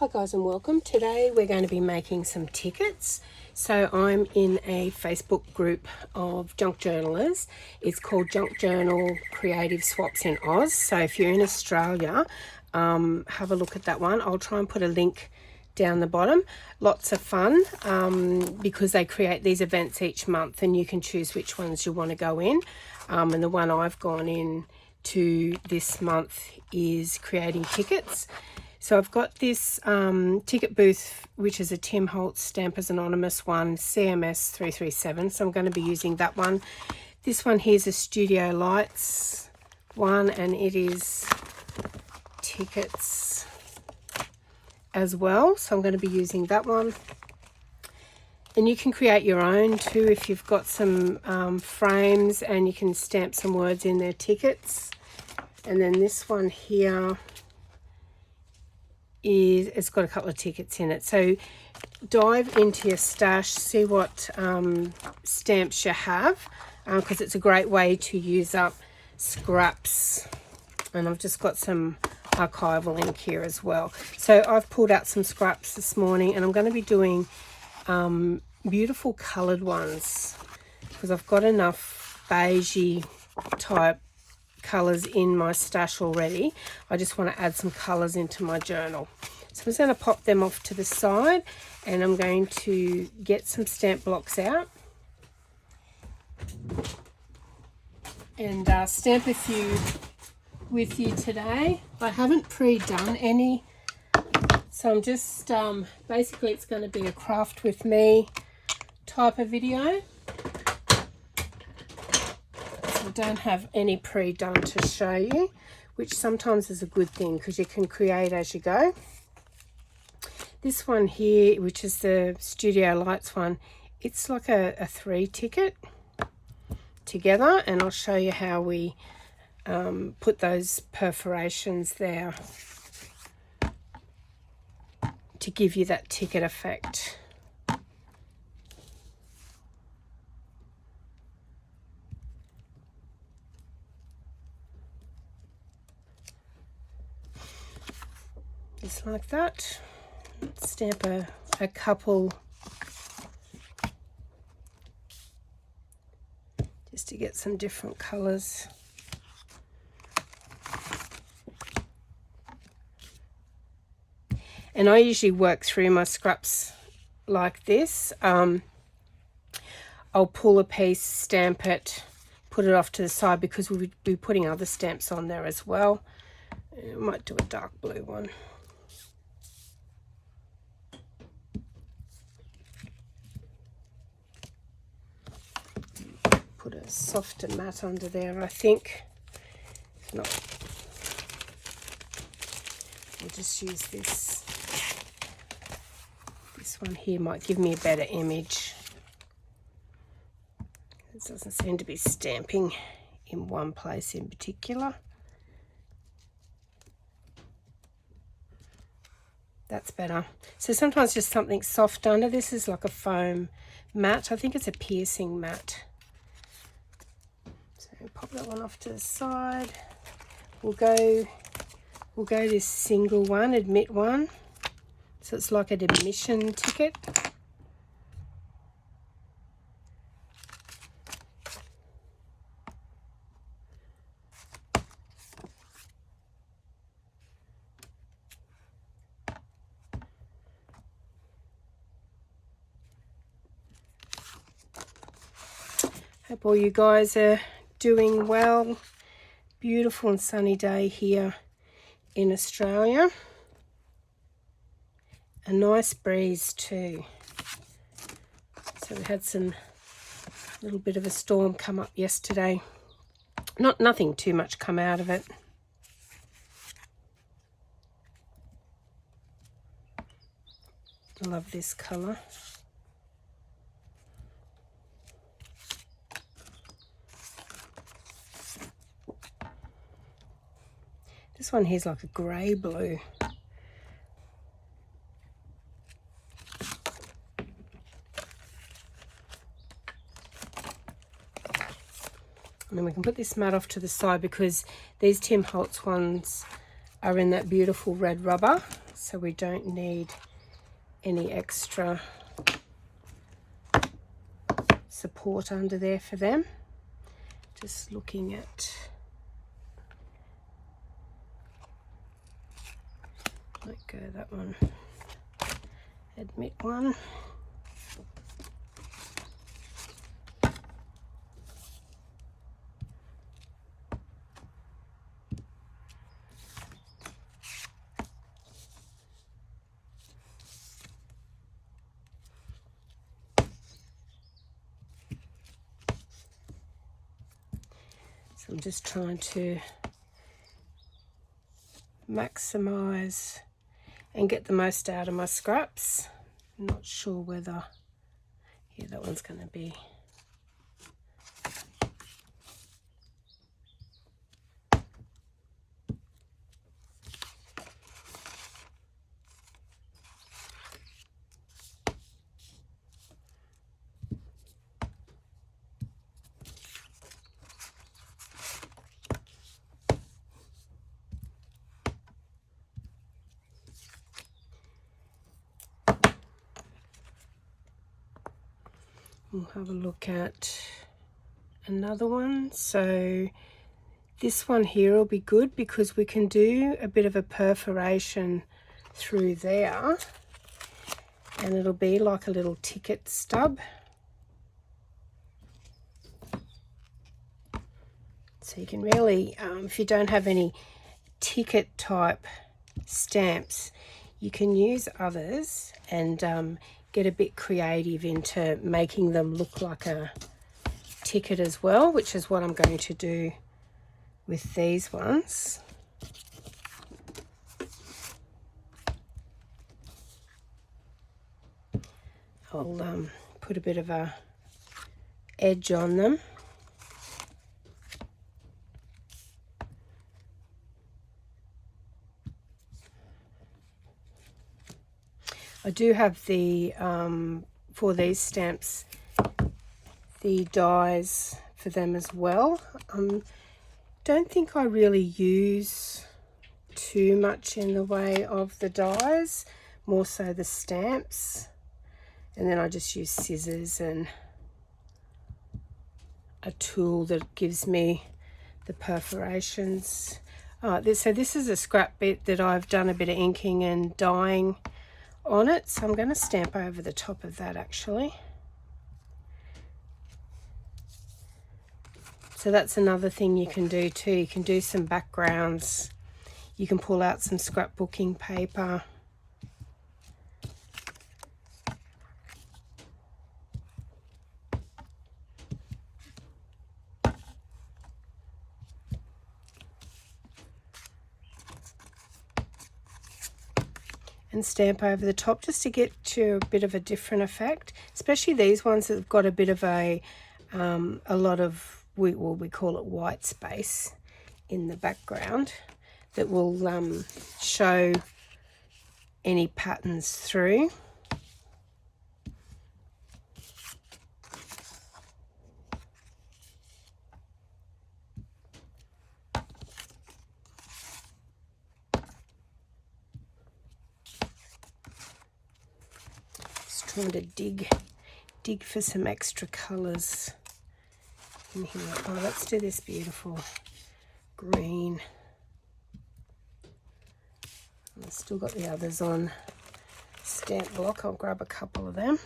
Hi guys and welcome. Today we're going to be making some tickets. So I'm in a Facebook group of junk journalers. It's called Junk Journal Creative Swaps in Oz. So if you're in Australia, have a look at that one. I'll try and put a link down the bottom. Lots of fun because they create these events each month and you can choose which ones you want to go in. And the one I've gone in to this month is creating tickets. So I've got this ticket booth, which is a Tim Holtz Stampers Anonymous one, CMS 337. So I'm going to be using that one. This one here is a Studio Lights one, and it is tickets as well. So I'm going to be using that one. And you can create your own too if you've got some frames, and you can stamp some words in their tickets. And then this one here, it's got a couple of tickets in it. So dive into your stash, see what stamps you have, because it's a great way to use up scraps. And I've just got some archival ink here as well. So I've pulled out some scraps this morning, and I'm going to be doing beautiful coloured ones because I've got enough beigey type colours in my stash already. I just want to add some colours into my journal. So I'm just going to pop them off to the side, and I'm going to get some stamp blocks out and stamp a few with you today. I haven't pre-done any, so I'm just basically it's going to be a craft with me type of video. I don't have any pre-done to show you, which sometimes is a good thing because you can create as you go. This one here, which is the Studio Lights one, it's like a 3 ticket together, and I'll show you how we put those perforations there to give you that ticket effect. Just like that. Stamp a couple just to get some different colours. And I usually work through my scraps like this. I'll pull a piece, stamp it, put it off to the side because we'll be putting other stamps on there as well. I might do a dark blue one. Put a softer mat under there, I think. If not, we'll just use this. This one here might give me a better image. It doesn't seem to be stamping in one place in particular. That's better. So sometimes just something soft under. This is like a foam mat. I think it's a piercing mat. So pop that one off to the side. We'll go this single one, admit one. So it's like an admission ticket. Hope all you guys are doing well. Beautiful and sunny day here in Australia. A nice breeze too. So we had some little bit of a storm come up yesterday. Nothing too much come out of it. I love this colour. This one here's like a grey blue. And then we can put this mat off to the side because these Tim Holtz ones are in that beautiful red rubber. so we don't need any extra support under there for them. Just looking at, let go that one, admit one. So I'm just trying to maximize and get the most out of my scraps. I'm not sure whether, yeah, that one's going to be, we'll have a look at another one. So this one here will be good because we can do a bit of a perforation through there and it'll be like a little ticket stub. So you can really, if you don't have any ticket type stamps, you can use others and get a bit creative into making them look like a ticket as well, which is what I'm going to do with these ones. I'll put a bit of a edge on them. I do have the, for these stamps, the dies for them as well. Don't think I really use too much in the way of the dies, more so the stamps. And then I just use scissors and a tool that gives me the perforations. So this is a scrap bit that I've done a bit of inking and dyeing on it, so I'm going to stamp over the top of that actually. So that's another thing you can do too. You can do some backgrounds. You can pull out some scrapbooking paper. And stamp over the top just to get you a bit of a different effect, especially these ones that have got a bit of a lot of, we call it white space in the background that will show any patterns through. Trying to dig for some extra colours in here. Oh, let's do this beautiful green. I've still got the others on stamp block. I'll grab a couple of them.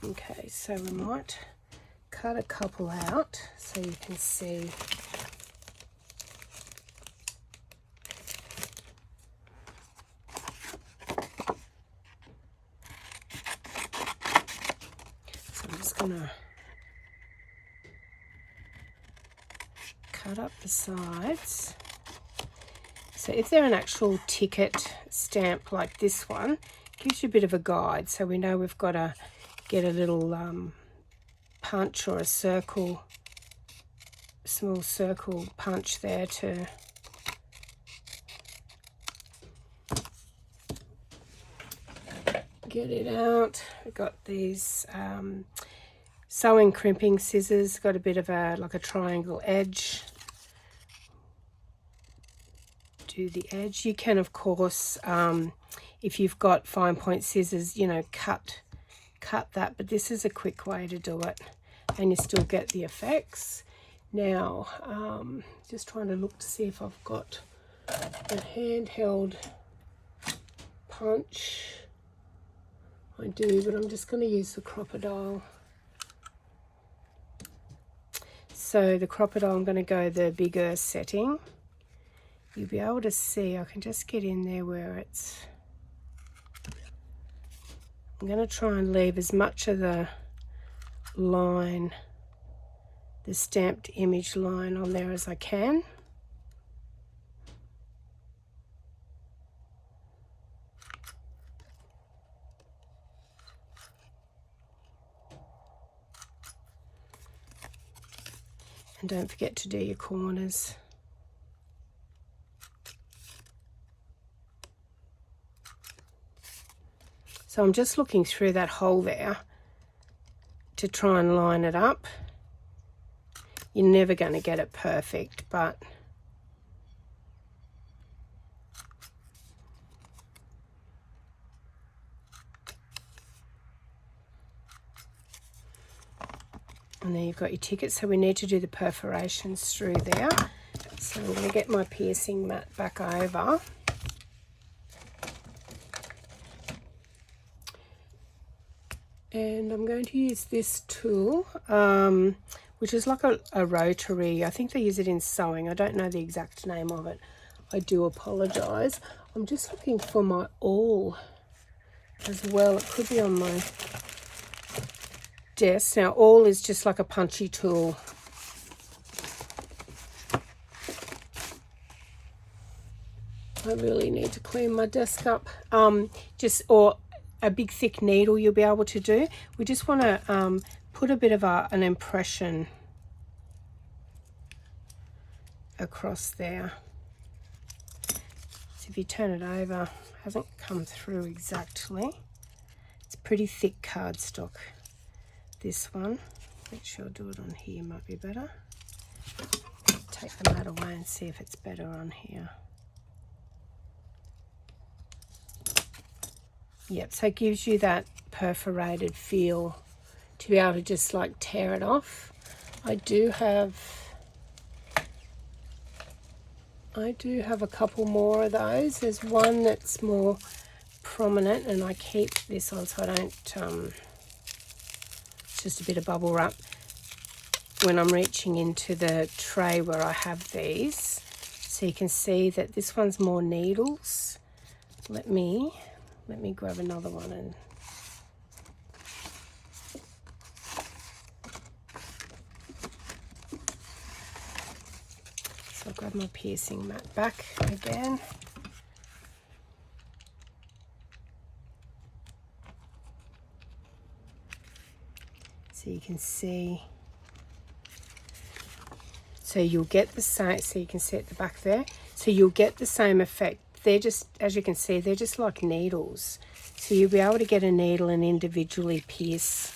Okay, so we might cut a couple out so you can see. So I'm just going to cut up the sides. So if they're an actual ticket stamp like this one, it gives you a bit of a guide, so we know we've got to get a little punch or a circle small circle punch there to get it out. We've got these sewing crimping scissors, got a bit of a like a triangle edge. Do the edge. You can, of course, if you've got fine point scissors, you know, cut that, but this is a quick way to do it and you still get the effects. Now, just trying to look to see if I've got a handheld punch. I do, but I'm just going to use the crocodile. So the crocodile, I'm going to go the bigger setting. You'll be able to see, I can just get in there where it's... I'm going to try and leave as much of the line, the stamped image line on there as I can. And don't forget to do your corners. So I'm just looking through that hole there to try and line it up. You're never going to get it perfect, but and then you've got your ticket. So we need to do the perforations through there. So I'm going to get my piercing mat back over. And I'm going to use this tool, which is like a rotary. I think they use it in sewing. I don't know the exact name of it. I do apologise. I'm just looking for my awl as well. It could be on my desk. Now, awl is just like a punchy tool. I really need to clean my desk up. Or a big thick needle you'll be able to do. We just want to put a bit of an impression across there. So if you turn it over, it hasn't come through exactly. It's pretty thick cardstock, this one. Make sure I'll do it on here, might be better. Take the mat away and see if it's better on here. Yep, so it gives you that perforated feel to be able to just like tear it off. I do have a couple more of those. There's one that's more prominent and I keep this on so I don't, it's just a bit of bubble wrap when I'm reaching into the tray where I have these. So you can see that this one's more needles. Let me grab another one and so I'll grab my piercing mat back again. So you can see, so you'll get the same, so you can see at the back there, so you'll get the same effect. They're just, as you can see, they're just like needles. So you'll be able to get a needle and individually pierce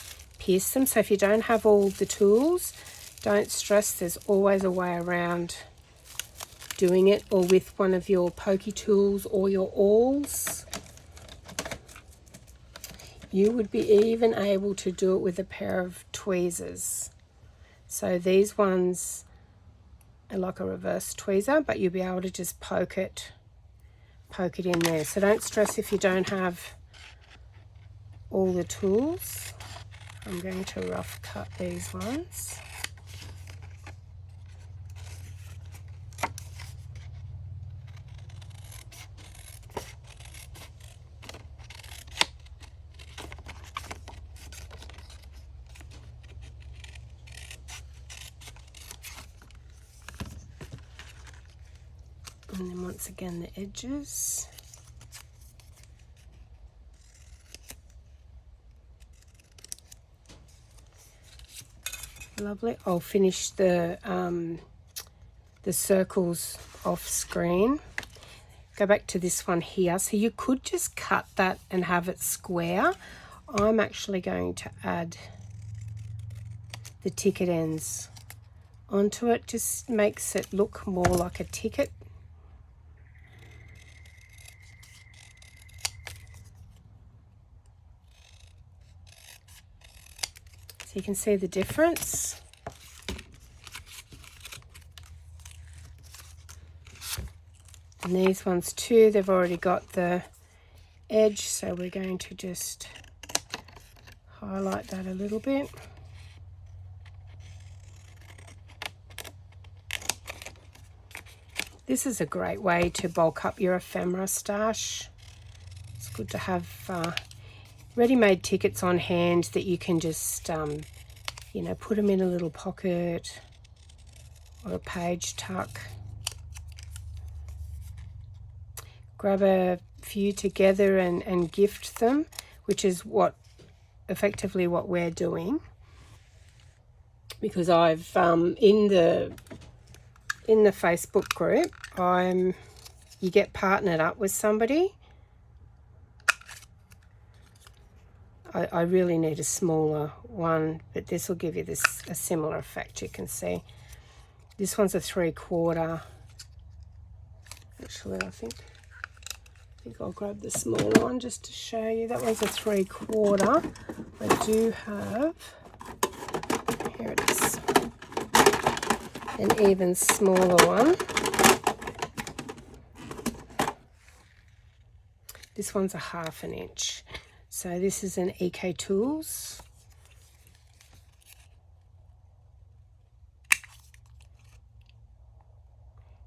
them. So if you don't have all the tools, don't stress. There's always a way around doing it, or with one of your pokey tools or your awls. You would be even able to do it with a pair of tweezers. So these ones are like a reverse tweezer, but you'll be able to just poke it in there. So don't stress if you don't have all the tools. I'm going to rough cut these ones. And then once again the edges. lovely. I'll finish the circles off screen. Go back to this one here. So you could just cut that and have it square. I'm actually going to add the ticket ends onto it. Just makes it look more like a ticket. So you can see the difference. And these ones too, they've already got the edge, so we're going to just highlight that a little bit. This is a great way to bulk up your ephemera stash. It's good to have ready-made tickets on hand that you can just, you know, put them in a little pocket or a page tuck. Grab a few together and gift them, which is effectively what we're doing. Because I've in the Facebook group, you get partnered up with somebody. I really need a smaller one, but this will give you a similar effect. You can see this one's a 3/4. Actually, I think I'll grab the smaller one just to show you. That one's a 3/4. I do have, here it is, an even smaller one. This one's a 1/2 inch. So this is an EK Tools.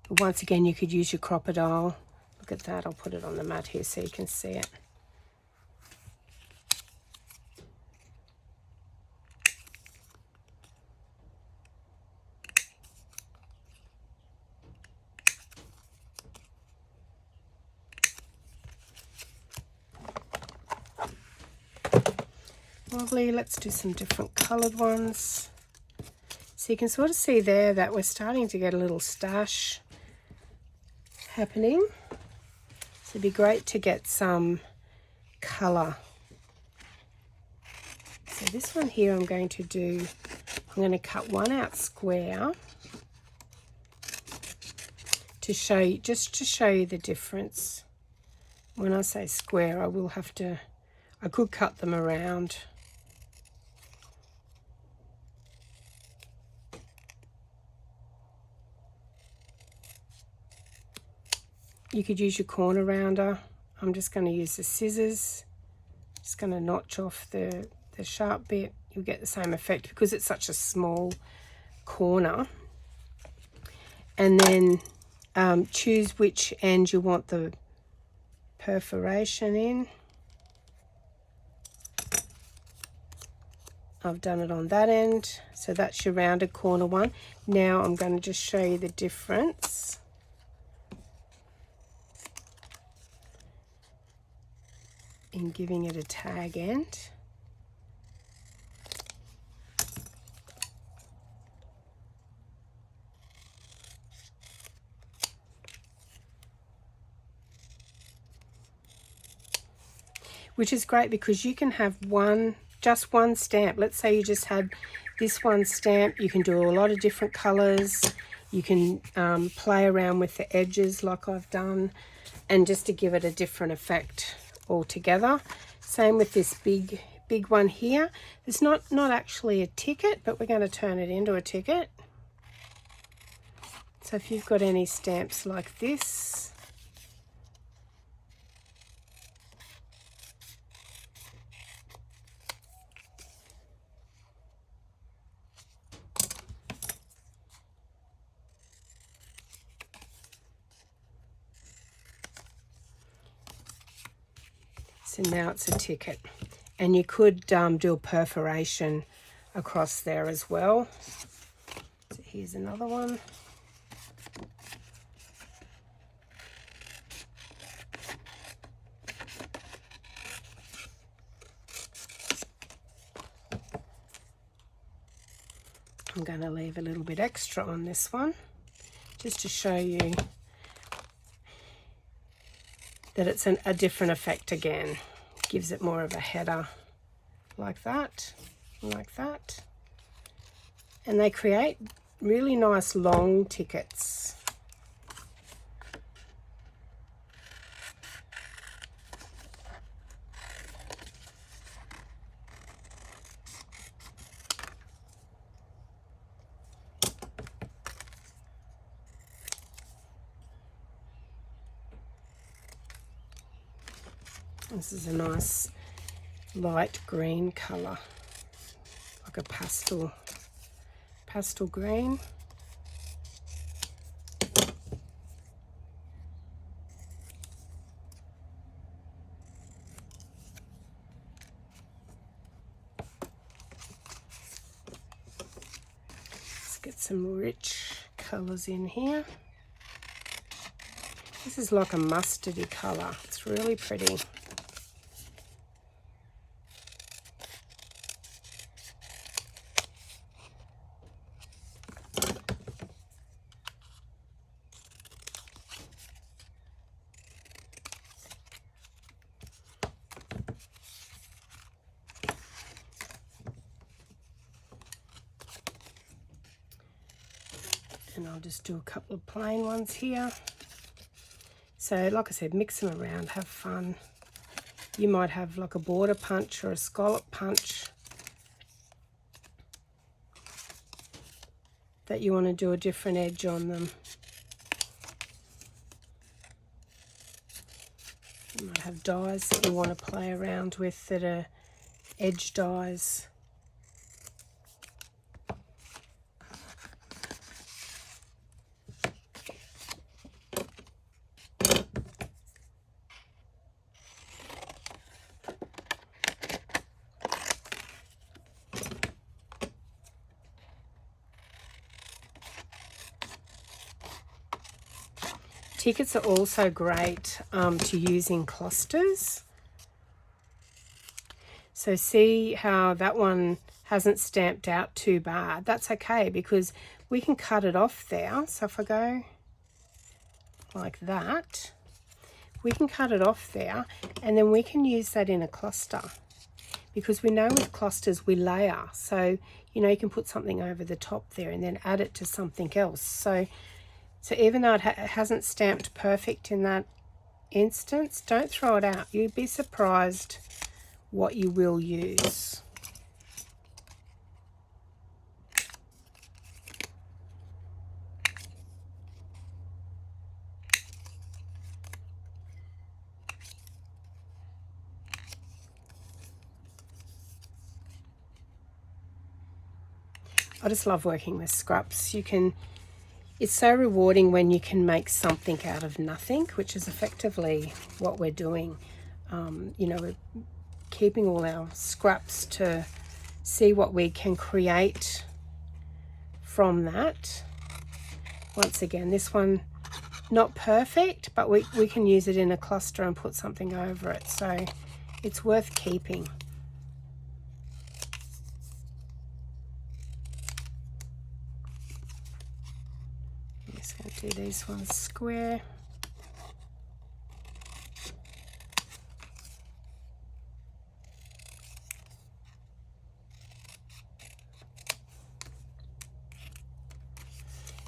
Once again, you could use your crocodile. Look at that. I'll put it on the mat here so you can see it. Lovely. Let's do some different coloured ones. So you can sort of see there that we're starting to get a little stash happening. So it'd be great to get some colour. So this one here I'm going to cut one out square to show you, just to show you the difference. When I say square, I could cut them around. You could use your corner rounder. I'm just going to use the scissors. Just going to notch off the sharp bit. You'll get the same effect because it's such a small corner. And then choose which end you want the perforation in. I've done it on that end. So that's your rounded corner one. Now I'm going to just show you the difference. In giving it a tag end. Which is great because you can have just one stamp. Let's say you just had this one stamp. You can do a lot of different colors. You can play around with the edges like I've done, and just to give it a different effect altogether. Same with this big one here. It's not actually a ticket, but we're going to turn it into a ticket. So if you've got any stamps like this, so now it's a ticket. And you could do a perforation across there as well. So here's another one. bit extra on this one, just to show you that it's a different effect again. Gives it more of a header like that, like that. And they create really nice long tickets. This is a nice light green colour, like a pastel green. Let's get some rich colours in here. This is like a mustardy colour. It's really pretty. And I'll just do a couple of plain ones here. So like I said, mix them around, have fun. You might have like a border punch or a scallop punch that you want to do a different edge on them. You might have dies that you want to play around with that are edge dies. Tickets are also great to use in clusters. So see how that one hasn't stamped out too bad. That's okay because we can cut it off there. So if I go like that, we can cut it off there and then we can use that in a cluster. Because we know with clusters we layer. So, you know, you can put something over the top there and then add it to something else. So even though it hasn't stamped perfect in that instance, don't throw it out. You'd be surprised what you will use. I just love working with scraps. It's so rewarding when you can make something out of nothing, which is effectively what we're doing. You know, we're keeping all our scraps to see what we can create from that. Once again, this one, not perfect, but we can use it in a cluster and put something over it. So it's worth keeping. Do these ones square.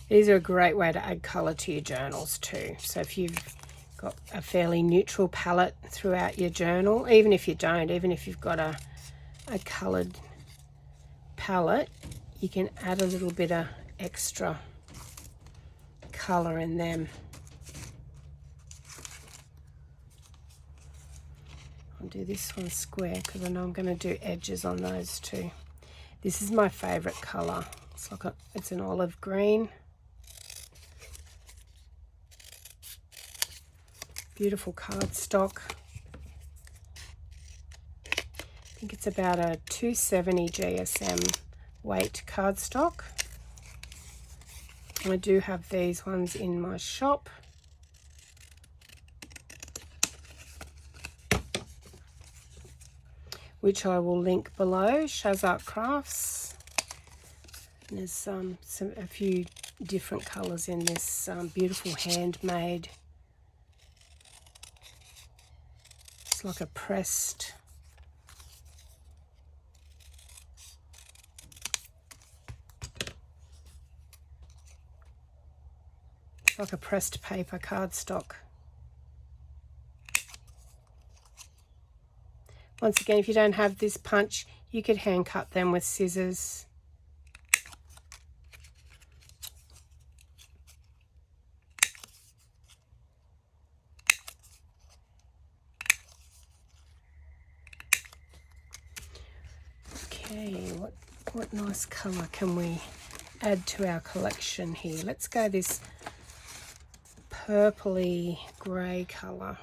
These are a great way to add colour to your journals too. So if you've got a fairly neutral palette throughout your journal, even if you don't, even if you've got a coloured palette, you can add a little bit of extra colour in them. I'll do this one square because I know I'm going to do edges on those too. This is my favourite colour. It's an olive green. Beautiful cardstock. I think it's about a 270 GSM weight cardstock. I do have these ones in my shop. Which I will link below, Shaz Art Crafts. And there's a few different colours in this beautiful handmade. It's like a pressed paper cardstock. Once again, if you don't have this punch, you could hand cut them with scissors. Okay, what nice colour can we add to our collection here? Let's go this purpley grey colour.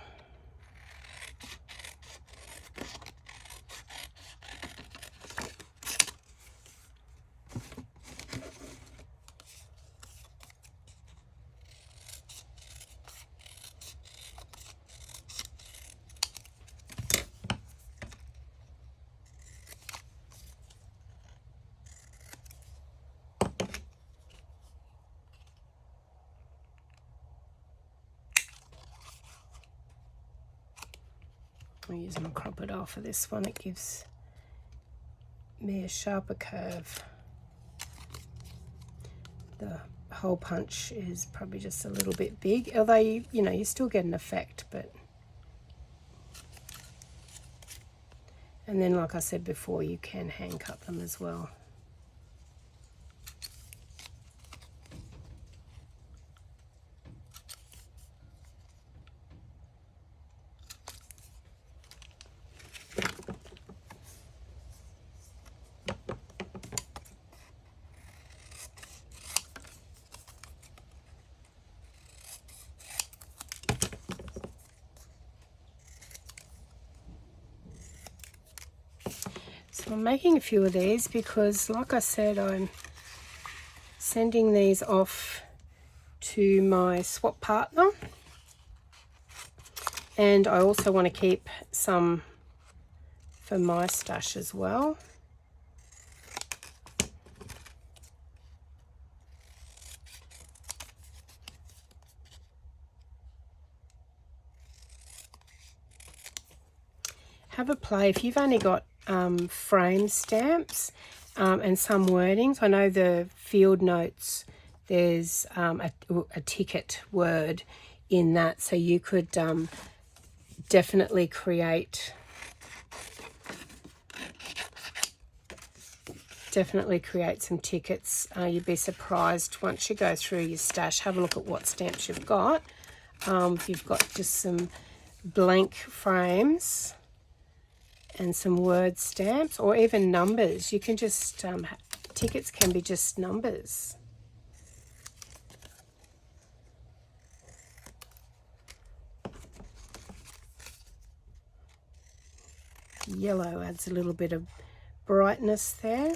I'm using a crop-it for this one. It gives me a sharper curve. The hole punch is probably just a little bit big, although you know you still get an effect. But and then, like I said before, you can hand cut them as well. So I'm making a few of these because, like I said, I'm sending these off to my swap partner, and I also want to keep some for my stash as well. Have a play. If you've only got frame stamps and some wordings, I know the field notes, there's a ticket word in that, so you could definitely create some tickets. You'd be surprised once you go through your stash. Have a look at what stamps you've got. If you've got just some blank frames and some word stamps, or even numbers, you can just tickets can be just numbers. Yellow adds a little bit of brightness there.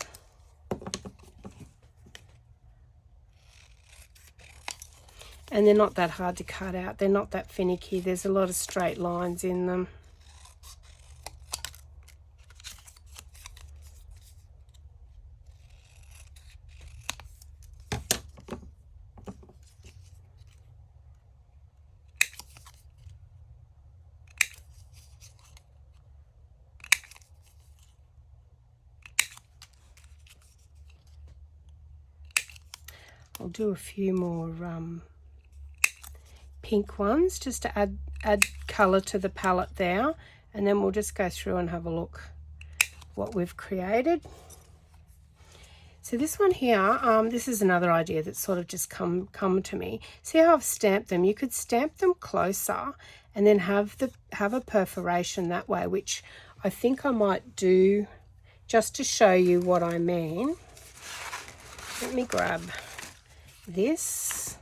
And they're not that hard to cut out. They're not that finicky. There's a lot of straight lines in them. I'll do a few more pink ones just to add colour to the palette there, and then we'll just go through and have a look what we've created. So this one here, this is another idea that's sort of just come to me. See how I've stamped them? You could stamp them closer and then have a perforation that way, which I think I might do just to show you what I mean. Let me grab this,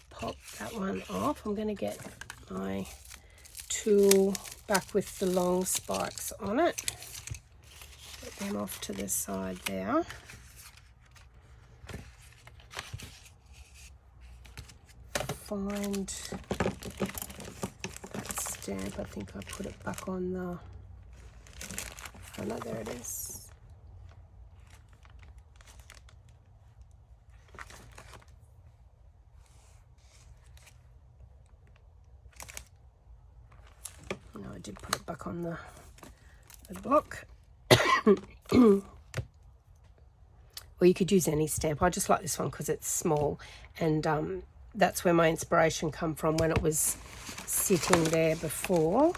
pop that one off. I'm going to get my tool back with the long spikes on it. Get them off to the side there. Find that stamp. I think I put it back on the, oh no, there it is. did put it back on the block. Or you could use any stamp. I just like this one because it's small, and that's where my inspiration come from when it was sitting there before.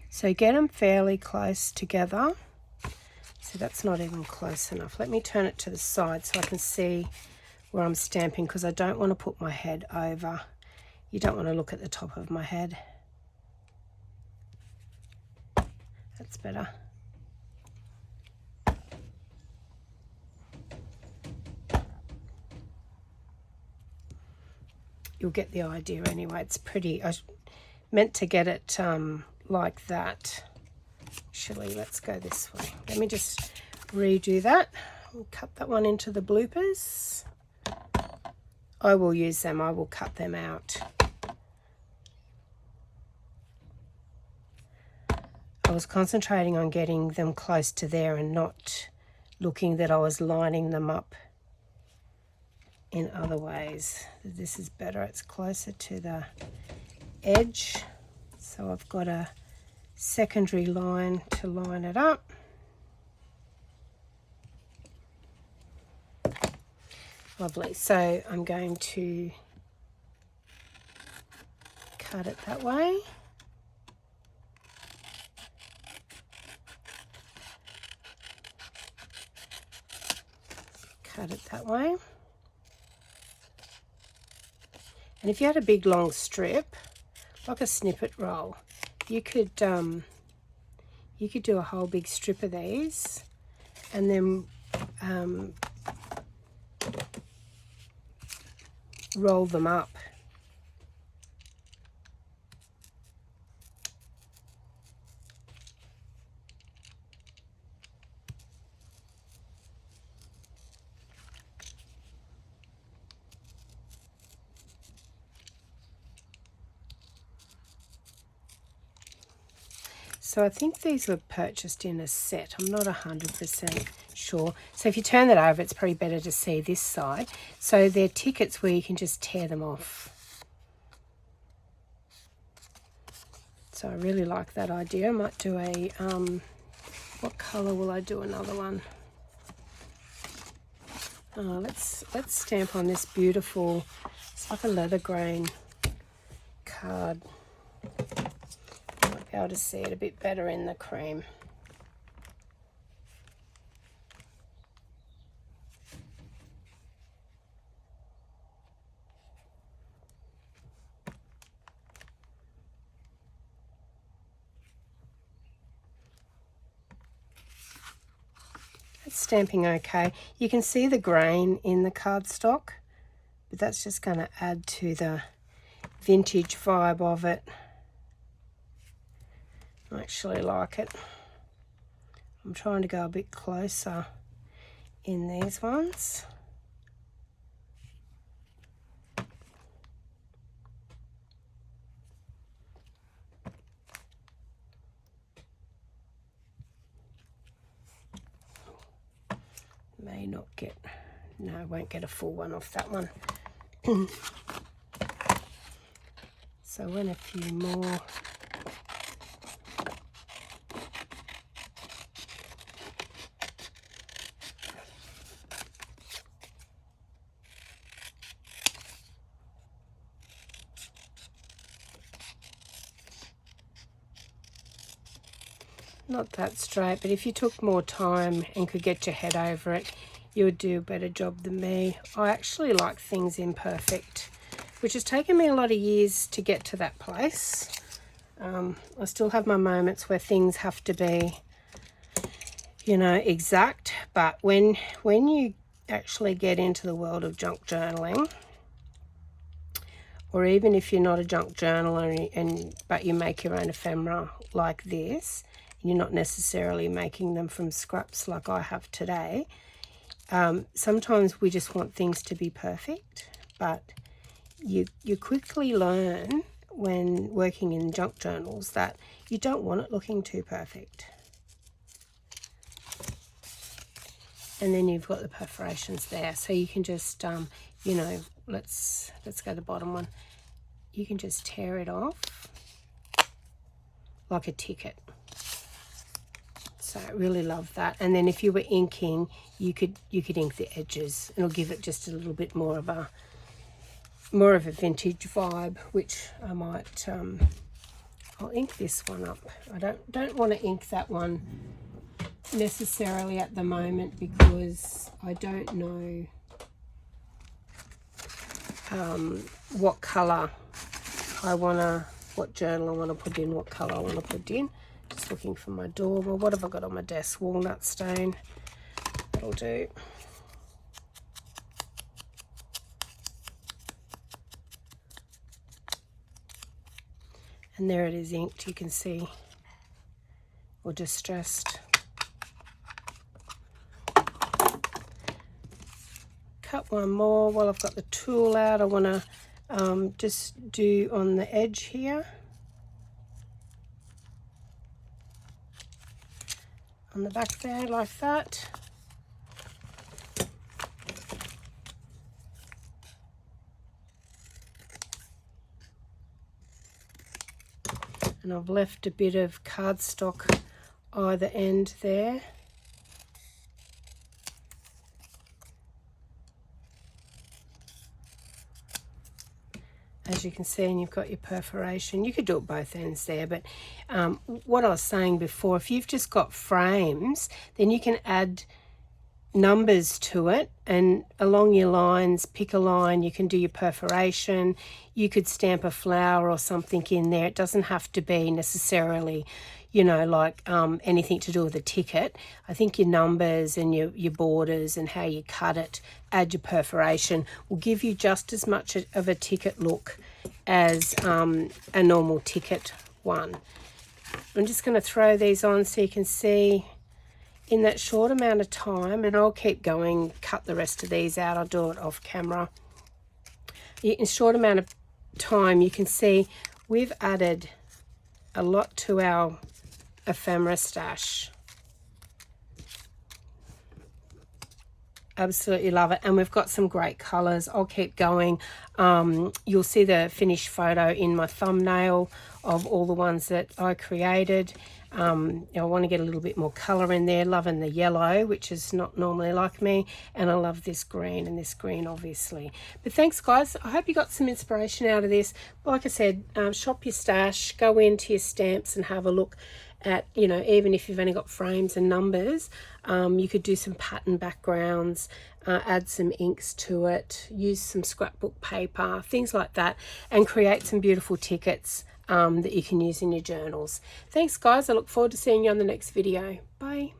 So get them fairly close together. So that's not even close enough. Let me turn it to the side so I can see where I'm stamping, because I don't want to put my head over. You don't want to look at the top of my head. That's better. You'll get the idea anyway. It's pretty. I meant to get it like that. Actually, let's go this way. Let me just redo that. We'll cut that one into the bloopers. I will use them. I will cut them out. I was concentrating on getting them close to there and not looking that I was lining them up in other ways. This is better. It's closer to the edge. So I've got a secondary line to line it up. Lovely. So I'm going to cut it that way. Cut it that way. And if you had a big long strip, like a snippet roll, you could do a whole big strip of these, and then roll them up. So I think these were purchased in a set. I'm not 100% sure. So if you turn that over, it's probably better to see this side. So they're tickets where you can just tear them off. So I really like that idea. I might do a, what colour will I do another one? Let's stamp on this beautiful, it's like a leather grain card. Be able to see it a bit better in the cream. It's stamping okay. You can see the grain in the cardstock, but that's just going to add to the vintage vibe of it. I actually like it. I'm trying to go a bit closer in these ones. May not get, no, I won't get a full one off that one. So when a few more. Not that straight, but if you took more time and could get your head over it, you would do a better job than me. I actually like things imperfect, which has taken me a lot of years to get to that place. I still have my moments where things have to be, you know, exact, but when you actually get into the world of junk journaling, or even if you're not a junk journaler but you make your own ephemera like this, you're not necessarily making them from scraps like I have today. Sometimes we just want things to be perfect, but you quickly learn when working in junk journals that you don't want it looking too perfect. And then you've got the perforations there, so you can just you know, let's go to the bottom one. You can just tear it off like a ticket. So I really love that. And then if you were inking, you could ink the edges. It'll give it just a little bit more of a vintage vibe, which I might I'll ink this one up. I don't want to ink that one necessarily at the moment because I don't know what colour what journal I want to put in, what colour I want to put in. Just looking for my door. Well, what have I got on my desk? Walnut stone. That'll do. And there it is inked, you can see, or distressed. Cut one more while I've got the tool out. I want to just do on the edge here, on the back there, like that. And I've left a bit of cardstock either end there. As you can see, and you've got your perforation. You could do it both ends there, but what I was saying before, if you've just got frames, then you can add numbers to it, and along your lines, pick a line, you can do your perforation, you could stamp a flower or something in there. It doesn't have to be necessarily, you know, like anything to do with a ticket. I think your numbers and your borders and how you cut it, add your perforation, will give you just as much of a ticket look as a normal ticket one. I'm just going to throw these on so you can see in that short amount of time, and I'll keep going, cut the rest of these out, I'll do it off camera. In a short amount of time, you can see we've added a lot to our ephemera stash. Absolutely love it, and we've got some great colors. I'll keep going. You'll see the finished photo in my thumbnail of all the ones that I created. I want to get a little bit more color in there. Loving the yellow, which is not normally like me, and I love this green and this green, obviously. But thanks, guys. I hope you got some inspiration out of this. Like I said, shop your stash, go into your stamps and have a look at, you know, even if you've only got frames and numbers, you could do some pattern backgrounds, add some inks to it, use some scrapbook paper, things like that, and create some beautiful tickets that you can use in your journals. Thanks, guys. I look forward to seeing you on the next video. Bye.